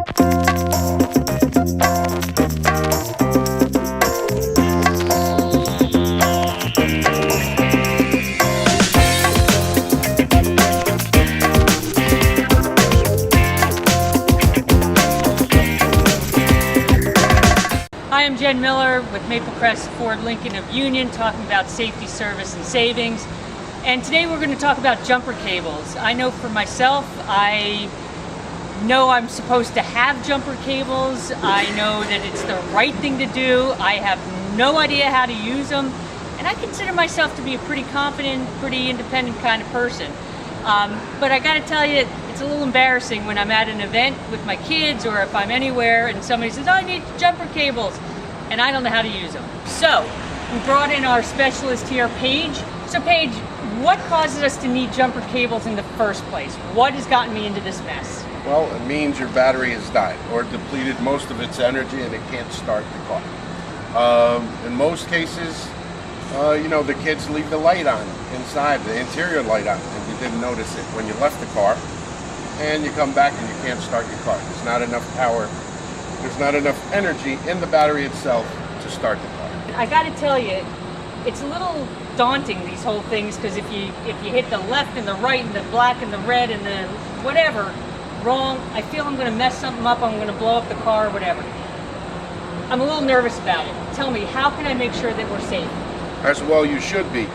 Hi, I'm Jen Miller with Maple Crest Ford Lincoln of Union, talking about safety, service, and savings. And today we're going to talk about jumper cables. I know for myself, I know I'm supposed to have jumper cables. I know that it's the right thing to do. I have no idea how to use them. And I consider myself to be a pretty confident, pretty independent kind of person. But I got to tell you, it's a little embarrassing when I'm at an event with my kids or if I'm anywhere and somebody says, oh, I need jumper cables, and I don't know how to use them. So we brought in our specialist here, Paige. So Paige, what causes us to need jumper cables in the first place? What has gotten me into this mess? Well, it means your battery has died or depleted most of its energy and it can't start the car. In most cases, the kids leave the light on inside, the interior light on, and you didn't notice it when you left the car, and you come back and you can't start your car. There's not enough power, there's not enough energy in the battery itself to start the car. I gotta tell you, it's a little daunting, these whole things, because if you hit the left and the right and the black and the red and the whatever wrong, I feel I'm gonna mess something up, I'm gonna blow up the car or whatever. I'm a little nervous about it. Tell me, how can I make sure that we're safe? As well you should be.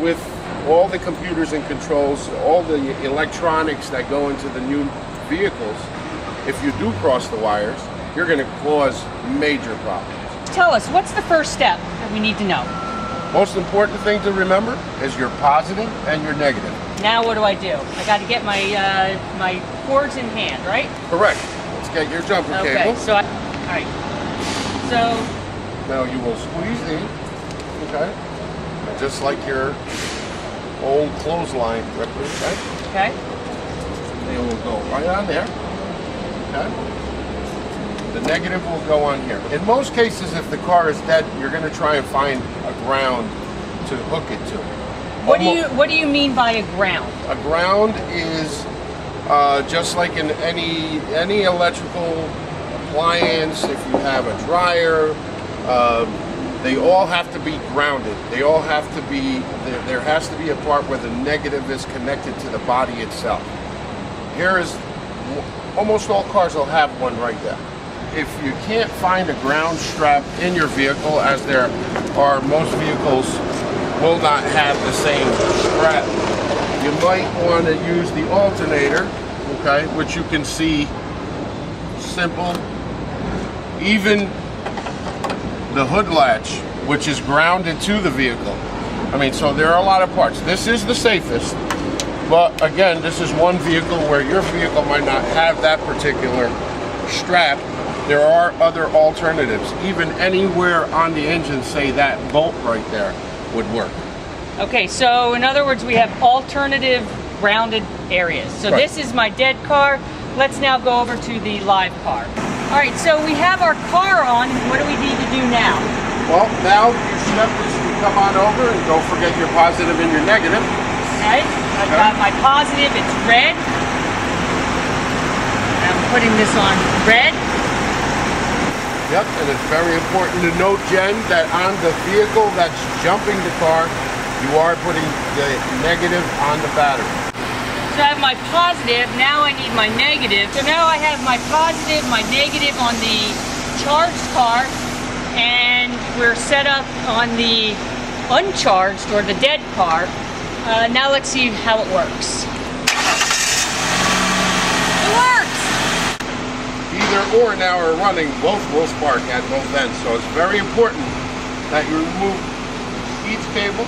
With all the computers and controls, all the electronics that go into the new vehicles, if you do cross the wires, you're going to cause major problems. Tell us, what's the first step that we need to know? Most important thing to remember is your positive and your negative. Now what do? I got to get my my cords in hand, right? Correct. Let's get your jumper cable. Okay, so all right. So now you will squeeze in, okay? And just like your old clothesline ripper, okay? Okay. It will go right on there, okay? The negative will go on here. In most cases, if the car is dead, you're going to try and find a ground to hook it to. What do you mean by a ground? A ground is just like in any electrical appliance. If you have a dryer, they all have to be grounded. They all have to be, there has to be a part where the negative is connected to the body itself. Here is, almost all cars will have one right there. If you can't find a ground strap in your vehicle, as there are, most vehicles will not have the same strap, you might want to use the alternator, okay, which you can see simple. Even the hood latch, which is grounded to the vehicle. I mean, so there are a lot of parts. This is the safest, but again, this is one vehicle where your vehicle might not have that particular strap. There are other alternatives. Even anywhere on the engine, say that bolt right there would work. Okay, so in other words, we have alternative grounded areas. So right. This is my dead car. Let's now go over to the live car. All right, so we have our car on. What do we need to do now? Well, now your step is to come on over and don't forget your positive and your negative. Okay, I've got my positive, it's red. I'm putting this on red. Yep, and it's very important to note, Jen, that on the vehicle that's jumping the car, you are putting the negative on the battery. So I have my positive, now I need my negative. So now I have my positive, my negative on the charged car, and we're set up on the uncharged or the dead car. Now let's see how it works. It works! Either or now are running, both will spark at both ends. So it's very important that you remove each cable,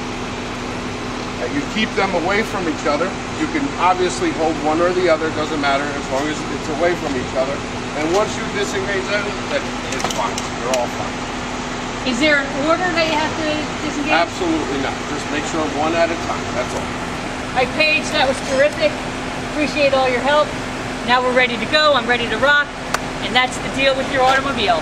that you keep them away from each other. You can obviously hold one or the other, doesn't matter, as long as it's away from each other. And once you disengage them, then it's fine. You're all fine. Is there an order that you have to disengage? Absolutely not. Just make sure one at a time, that's all. All right, Paige, that was terrific. Appreciate all your help. Now we're ready to go. I'm ready to rock. And that's the deal with your automobile.